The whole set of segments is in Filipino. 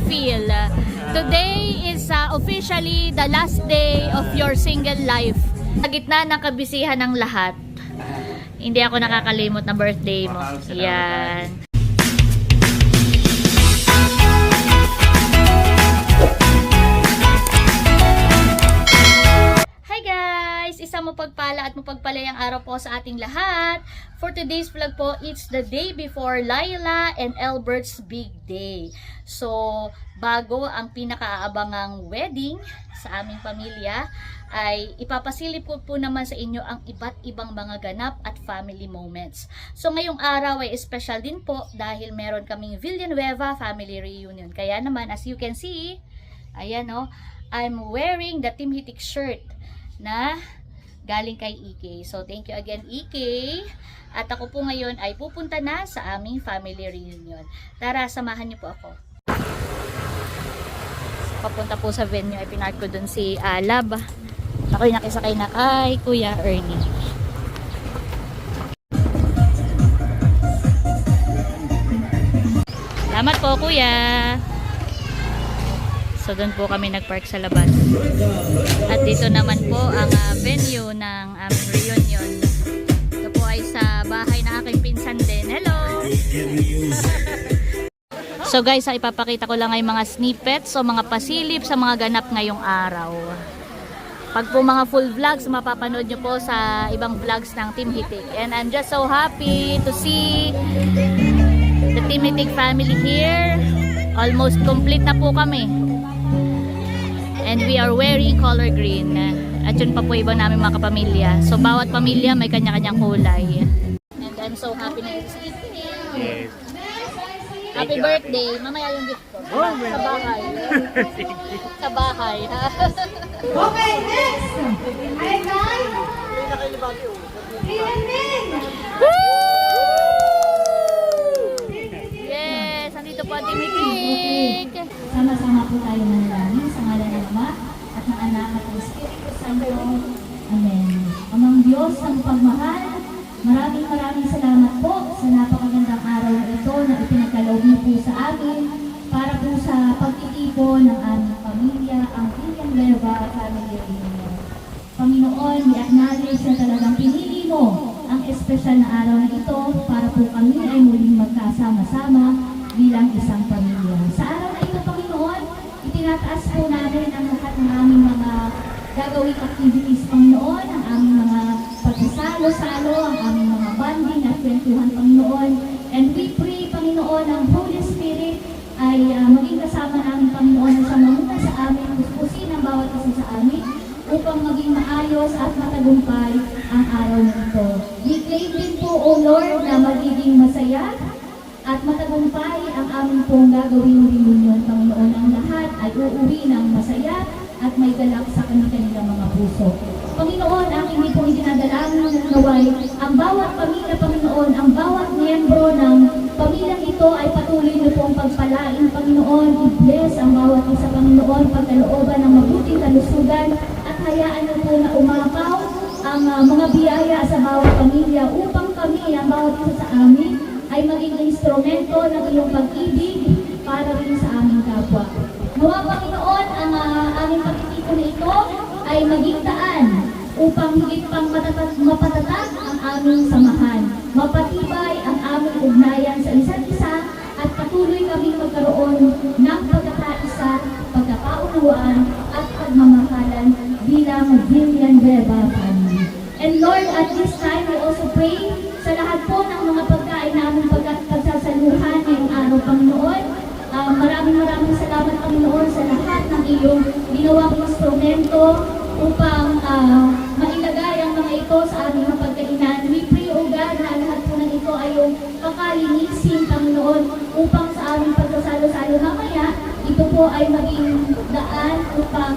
feel? Today is officially the last day of your single life. Sa gitna ng kabisihan ng lahat, hindi ako nakakalimot na birthday mo. Yan. Isang mapagpala at mapagpalayang araw po sa ating lahat. For today's vlog po, it's the day before Laila and Albert's big day. So, bago ang pinakaabangang wedding sa aming pamilya, ay ipapasilip ko po naman sa inyo ang iba't ibang mga ganap at family moments. So, ngayong araw ay special din po dahil meron kaming Villanueva family reunion. Kaya naman, as you can see, ayan o, I'm wearing the Team Hitik shirt na galing kay EK. So, thank you again, EK. At ako po ngayon ay pupunta na sa aming family reunion. Tara, samahan niyo po ako. Papunta po sa venue, ay pinark ko dun si Alab. Ako'y nakisakay na kay Kuya Ernie. Salamat po, Kuya. So, doon po kami nagpark sa labas. At dito naman po ang venue ng aming reunion. Ito po ay sa bahay na aking pinsan din. Hello! So guys, ipapakita ko lang ay mga snippets o mga pasilip sa mga ganap ngayong araw. Pag po mga full vlogs, mapapanood nyo po sa ibang vlogs ng Team Hitik. And I'm just so happy to see the Team Hitik family here. Almost complete na po kami. And we are wearing color green. At yun pa po iba namin mga kapamilya. So bawat pamilya may kanya-kanyang kulay. And I'm so happy na ito sa evening. Happy birthday. Mamaya yung gift ko. Sa bahay. Sa bahay. Okay, next! Ay, guys! Yes! Andito po ang Team Hitik. Sama-sama po tayo manalangin sa ngalan ng Ama at ng Anak at ng Espiritu Santo. Amen. Amang Diyos ng pagmahal, maraming salamat po sa napakagandang araw na ito na ipinagkaloob niyo po sa amin para po sa pagtitipon ng aming pamilya, ang Villanueva Family Reunion. Panginoon, i-acknowledge na talagang pinili mo ang espesyal na araw na ito para po kami ay muling magkasama-sama bilang isang pamilya. Sa araw na ito, Panginoon, itinataas po namin ang lahat ng aming mga gagawing activities, Panginoon, ang aming mga pagsasalo-salo, ang aming mga bonding at kwentuhan, Panginoon. And we pray, Panginoon, ang Holy Spirit ay maging kasama namin, Panginoon, na siya mamuna sa amin, puspusin ang bawat isa sa amin, upang maging maayos at matagumpay ang araw na ito. We claim din po, O Lord, na magiging masaya at matagumpay ang aming pong gagawing reunion, Panginoon. Ang lahat ay uuwi ng masaya at may galak sa kanilang mga puso. Panginoon, ang hindi pong itinadalangin ng naway, ang bawat pamilya, Panginoon, ang bawat miyembro ng pamilyang ito ay patuloy na pong pagpalain, Panginoon. I-bless ang bawat isa, Panginoon, pagkalooban ng mabuting kalusugan at hayaan niyo po na umapaw ang mga biyaya sa bawat pamilya upang kami, ang bawat isa sa amin, ay maging instrumento ng iyong pag-ibig para rin sa aming kapwa. Nawa, Panginoon, ang aming pagtitipon na ito ay maging daan upang higit pang mapatatag ang aming samahan, mapatibay ang aming ugnayan sa isa't isa at patuloy kaming magkaroon ng pagkakaisa, pagkakaunawaan at pagmamahalan bilang Villanueva family. And Lord, at this time, we also pray sa lahat po ng mga pagkain na aming pagsasaluhan ngayong araw, Panginoon. Maraming salamat, Panginoon, sa lahat ng iyong ginawang instrumento upang mailagay ang mga ito sa aming mga pagkainan. We pray, O God, na lahat po ng ito ay yung kakalinisin, Panginoon, upang sa aming pagsasalo-salo mamaya, ito po ay maging daan upang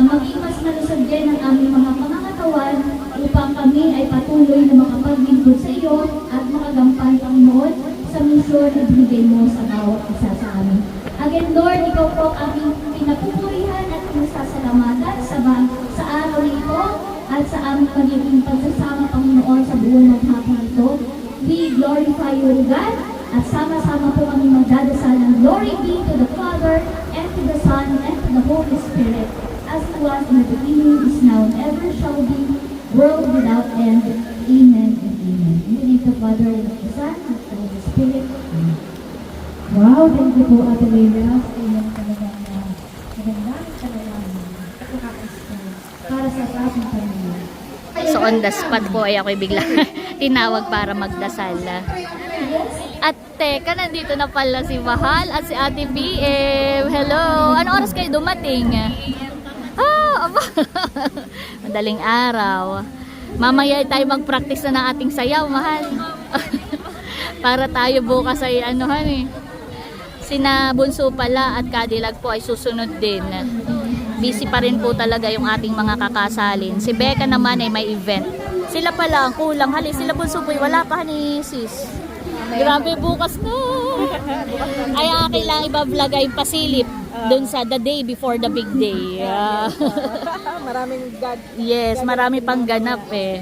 maging mas malusog din ang aming mga pangangatawan upang kami ay patuloy na makapaglingkod sa iyo at makagampan, Panginoon, sa misyon na binigay mo sa bawat isa sa amin. Again, Lord, ikaw po ang aming pinapupurihan at pinasasalamatan sa araw na ito at sa aming magiging pagsasama, Panginoon, sa buong maghapon ito. We glorify you, God, At sama-sama po kami magdadasal ng glory be to the Father, and to the Son, and to the Holy Spirit, as it was in the beginning, is now, and ever shall be, world without end. Amen and amen. In the name of the Father, and of the Son, and of the Holy Spirit. Amen. Wow, thank you po, Ate Leila, sa inyong talagang para sa ating pamilya. So on the spot po ay ako'y bigla tinawag para magdasal. At teka, nandito na pala si Mahal at si Ate BM. Hello! Ano oras kayo dumating? Aba. Madaling araw. Mamaya tayo mag-practice na ng ating sayaw, Mahal. Para tayo bukas ay anuhan eh. Sina Bunso pala at Cadillac po ay susunod din. Busy pa rin po talaga yung ating mga kakasalin. Si Becca naman ay may event. Sila pala ang kulang. Hali, sila Bunso po, wala pa ni sis. Grabe, bukas na. Ay, kailangan iba-vlog ay pasilip dun sa the day before the big day. Maraming God. Yes, marami pang ganap eh.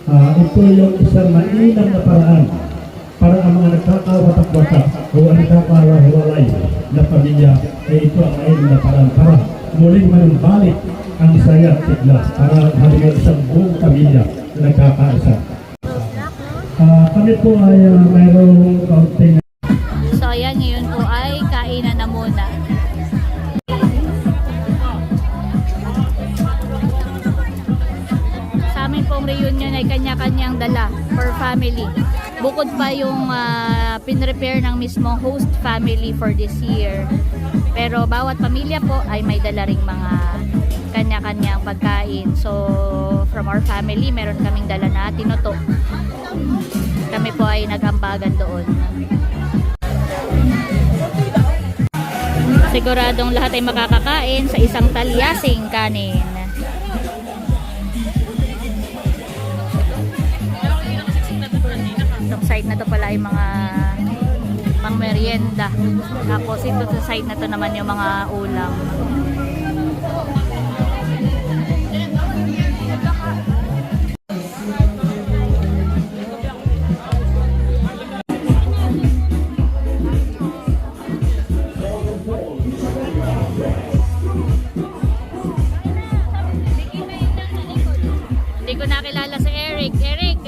Ito yung isang mainam na paraan para ang mga nagkakawatak-watak o nagkakahiwalay na pamilya ay ito ang mainam na paraan para muling manumbalik ang saya at sigla para haligang isang buong pamilya na nagkakaisa. Kami po ay mayroong kaunting So ayan, ngayon po ay kainan na muna. Sa amin pong reunion ay kanya-kanyang dala for family. Bukod pa yung pinrepare ng mismong host family for this year. Pero bawat pamilya po ay may dala ring mga kanya-kanyang pagkain. So from our family, meron kaming dala na tinuto. Kami po ay nag-ambagan doon. Siguradong lahat ay makakakain sa isang talyasing kanin. Itong side na to pala ay mga pang merienda. Tapos ito sa side na to naman yung mga ulam. Hindi ko nakilala si Eric. Eric,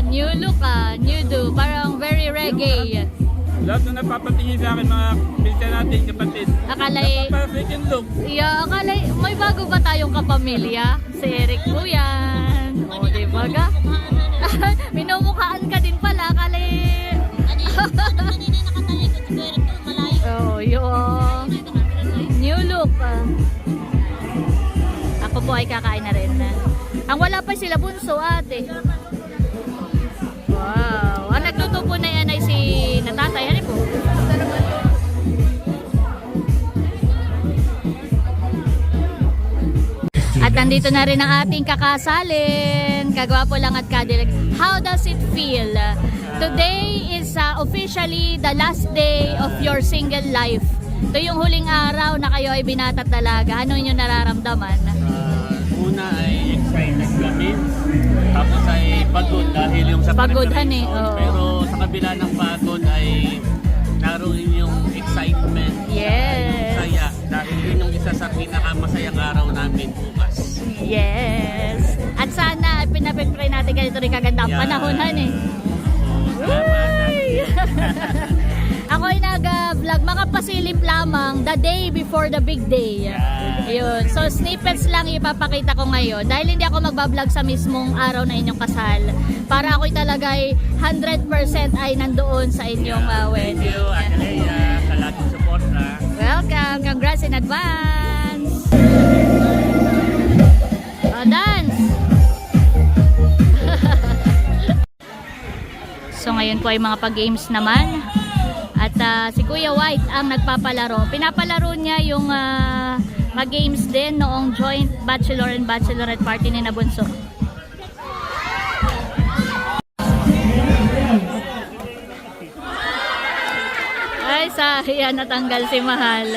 new look new do. Parang very reggae. Lahat na napapatingin sa akin mga pinsan natin, kapatid. Akala'y, Napaka-freaking look. yeah, akala'y, may bago ba tayong kapamilya? Si Eric po yan. O, diba ga? Minumukhaan ka din pala, akala'y. Oh, yung new look. Ako po ay kakain na rin. Ang wala pa sila Bunso, ate. Wow. Ang nagluto po na yan ay si natatay. Ano po? At nandito na rin ang ating kakasalin. Kagwapo lang at Cadillac. How does it feel? Today is officially the last day of your single life. Ito yung huling araw na kayo ay binata talaga. Ano yung nararamdaman? Una ay excited kami. Tapos ay pagod dahil yung sa Pagodhan eh, preparation. oo. Pero sa kabila ng pagod ay naroon yung excitement. Yes. Saya. Dahil yun yung isa sa pinakamasayang araw namin bukas. Yes. At sana pinapipray natin ganito rin kaganda ang Yeah. panahonan eh. Salamat. Ako ay nag-vlog, mga pasilip lamang the day before the big day. Yun. So snippets lang ipapakita ko ngayon dahil hindi ako magbablog sa mismong araw na inyong kasal. Para ako'y talaga ay 100% ay nandoon sa inyong Thank wedding. you, Akalea, sa lahat ng support na. Welcome! Congrats in advance! Dance! So ngayon po ay mga pag-games naman. At si Kuya White ang nagpapalaro. Pinapalaro niya yung mag-games din noong joint bachelor and bachelorette party ni Nabunso. Ay, sayang, natanggal si Mahal.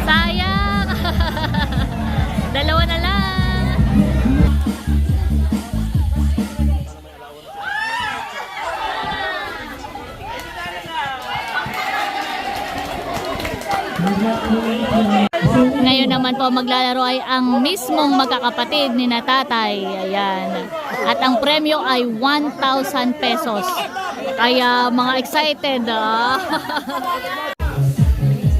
Sayang! Dalawa na lang. Ngayon naman po maglalaro ay ang mismong magkakapatid ni na tatay. Ayan. At ang premyo ay 1,000 pesos. Kaya mga excited.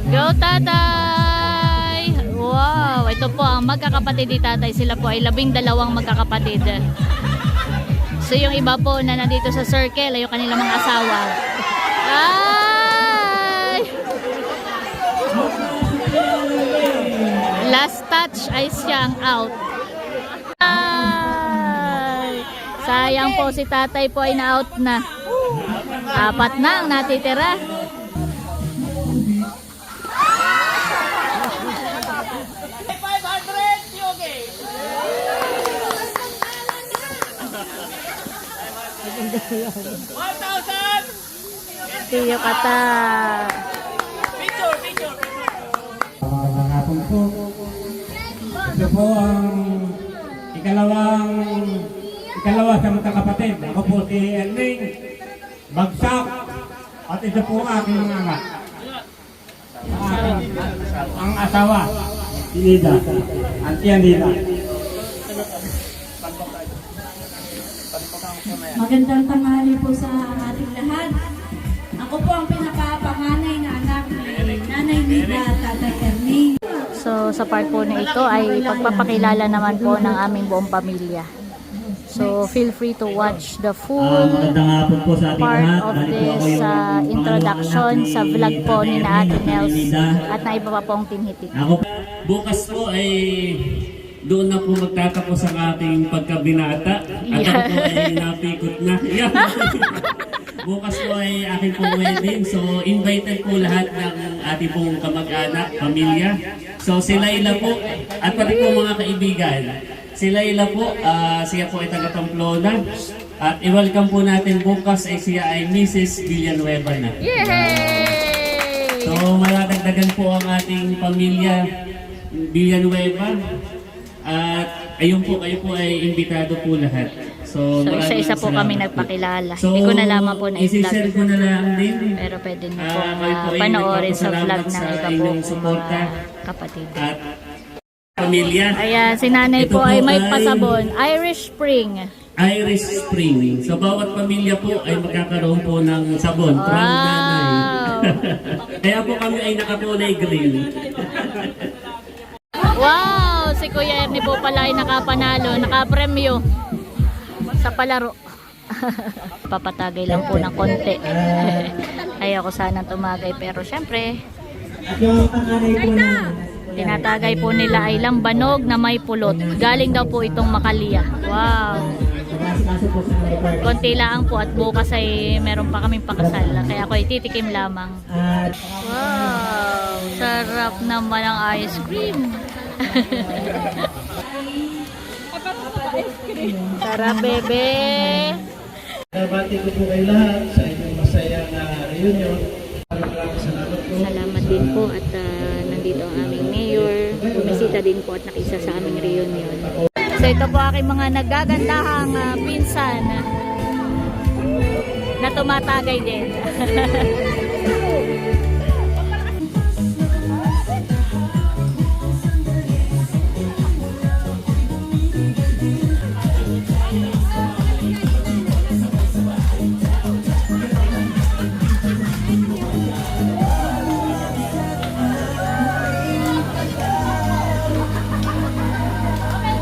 Go tatay! Wow! Ito po ang magkakapatid ni tatay. Sila po ay 12 magkakapatid. So yung iba po na nandito sa circle ay yung kanilang mga asawa. Ay! Last touch ay siyang out. Ay! Sayang po si tatay po ay na-out na. 4 na ang natitira. Tiyo kata. Magandang hapon po. Ito po ang ikalawa sa magkakapatid. Ako po si Elming Bagsak. At ito po ang aking mga anak. Ang asawa, si Nida. Auntie Nida. Magandang tanghali po sa ating lahat. Ako po ang pinakapanganay na anak ni Nanay Nida at Tatay Ernie. So sa part po na ito ay pagpapakilala naman po ng aming buong pamilya. So feel free to watch the full Magandang hapon po sa ating part lahat. of Bali po ako this yung introduction pangalawang sa anak vlog po ni na Ate Nels Nida. at na iba pa pong tinhitik. Ako Bukas po ay doon na po magtatapos ang ating pagkabinata. At ako po ay napikot na. Yeah. Bukas po ay aking pong wedding. So invited po lahat ng ating pong kamag-anak, pamilya. So si Laila po at pati po mga kaibigan. Si Laila po, siya po ay taga Pamplona. At i-welcome po natin bukas ay siya ay Mrs. Villanueva na. Yay! So maladagdagan po ang ating pamilya Villanueva. At ayun po, kayo po ay imbitado po lahat. So, So maraming isa-isa po salamat kami po. nagpakilala. So, Hindi ko na lamang po na isi-share ko na lang din. pero pwede niyo Ah, po kayo po ay panoorin sa vlog nagpapasalamat ng sa iba po inyong kong suporta. mga kapatid. At pamilya. Ayan, si nanay Ito po ay may ay pasabon. Irish Spring. Irish Spring. So, bawat pamilya po ay magkakaroon po ng sabon from nanay. Kaya po kami ay nakakulay green. Wow! Si Kuya Ernie po pala ay nakapanalo, nakapremyo sa palaro. Papatagay lang po ng konti. Ayoko sanang tumagay pero syempre, tinatagay po nila ay lambanog na may pulot. Galing daw po itong Makalia. Wow! Konti lang po at bukas ay meron pa kaming pakasal. Kaya ako ay titikim lamang. Wow! Sarap naman ang ice cream. Sarap, bebe. Nabati ko po kayo lahat sa inyong masayang reunion. Maraming salamat po. Salamat din po at nandito ang aming mayor. Bumisita din po at nakisa sa aming reunion. So ito po aking mga nagagandahang pinsan na tumatagay din.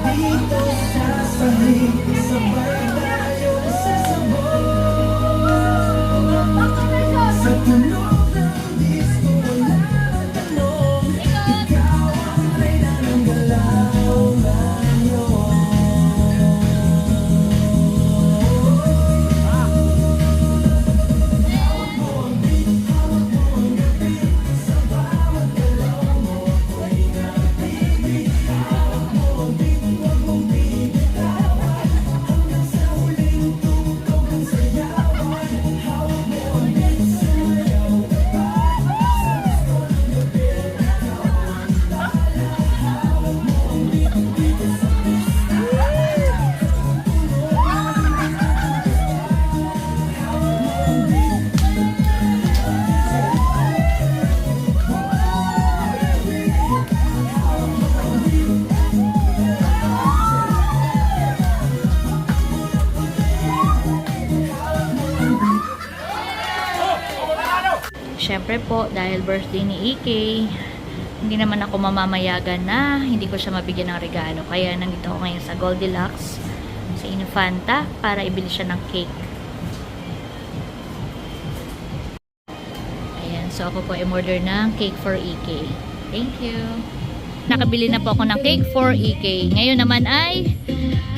Dito sa sahig, sabay tayo sa sabon. Sa tunog ng syempre po, dahil birthday ni EK, hindi naman ako mamamayagan na hindi ko siya mabigyan ng regalo. Kaya nandito ako ngayon sa Goldilocks, sa Infanta, para ibili siya ng cake. Ayan, so ako po i-order ng cake for EK. Thank you. Nakabili na po ako ng cake for EK. Ngayon naman ay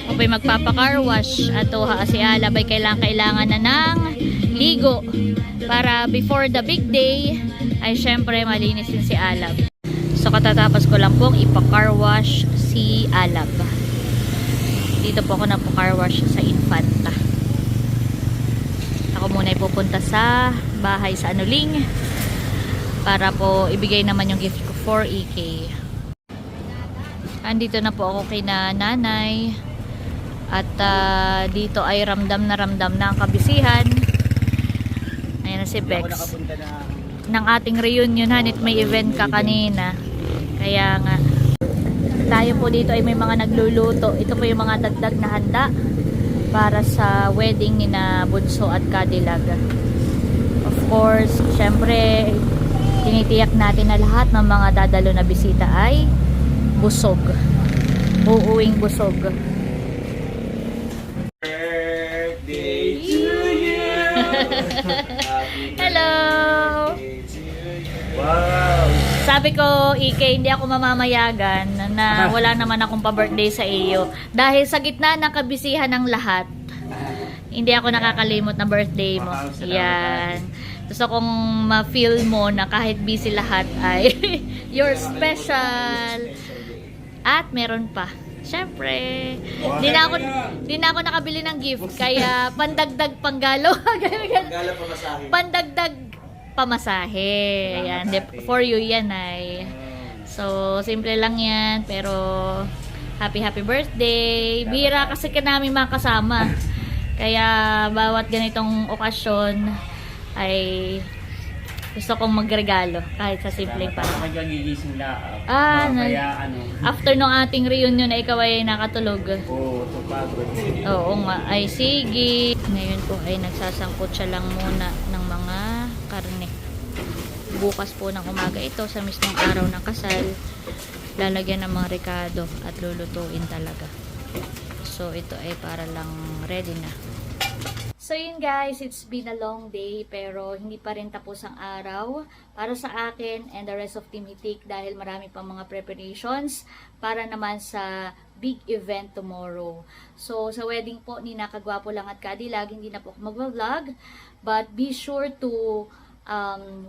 ako po'y magpapa-car wash. At si Alab ay kailangan na ng ligo. Para before the big day, ay syempre malinis din si Alab. So katatapos ko lang pong ipa-car wash si Alab. Dito po ako nagpa-car wash sa Infanta. Ako muna ay pupunta sa bahay sa Anuling para po ibigay naman yung gift ko for EK. Andito na po ako kay nanay. At dito ay ramdam na ang kabisihan. Ayan na si Bex. Ng ating reunion, hanit may event ka kanina. Kaya nga, tayo po dito ay may mga nagluluto. Ito po yung mga dagdag na handa para sa wedding ni na Bunso at Cadillac. Of course, syempre, tinitiyak natin na lahat ng mga dadalo na bisita ay busog. Uuwing busog. Birthday to you. Hello! Wow. Sabi ko, EK, hindi ako mamamayagan na wala naman akong pa-birthday sa iyo. Dahil sa gitna ng kabisihan ng lahat, hindi ako nakakalimot ng birthday mo. Yan. Gusto kong ma-feel mo na kahit busy lahat ay you're special. At meron pa. Siyempre, di na ako nakabili ng gift, kaya pandagdag panggalo. Pandagdag pamasahe. Ayan, for you yan ay. So, simple lang yan, pero happy birthday. Bira kasi ka namin makasama. Kaya bawat ganitong okasyon ay gusto kong magregalo kahit sa simpleng parang. Magigising lang. Kaya after nung ating reunion na ikaw ay nakatulog. Oo, tupagod. Oo nga, ay sige. Ngayon po ay nagsasangkot siya lang muna ng mga karne. Bukas po ng umaga ito sa mismong araw ng kasal, lalagyan ng mga rekado at lulutuin talaga. So ito ay para lang ready na. So yun guys, it's been a long day pero hindi pa rin tapos ang araw para sa akin and the rest of Team Hitik dahil marami pang mga preparations para naman sa big event tomorrow. So sa wedding po ni Nakagwapo Lang at Cadillac, hindi na po ako mag-vlog, but be sure to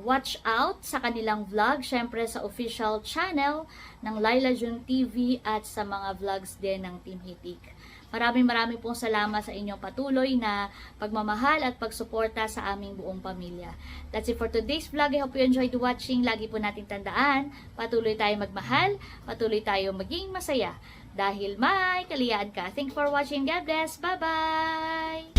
watch out sa kanilang vlog, syempre sa official channel ng Laila June TV at sa mga vlogs din ng Team Hitik. Maraming pong salamat sa inyong patuloy na pagmamahal at pagsuporta sa aming buong pamilya. That's it for today's vlog. I hope you enjoyed watching. Lagi po natin tandaan, patuloy tayong magmahal, patuloy tayong maging masaya. Dahil may kaliyaan ka. Thanks for watching. God bless. Bye-bye!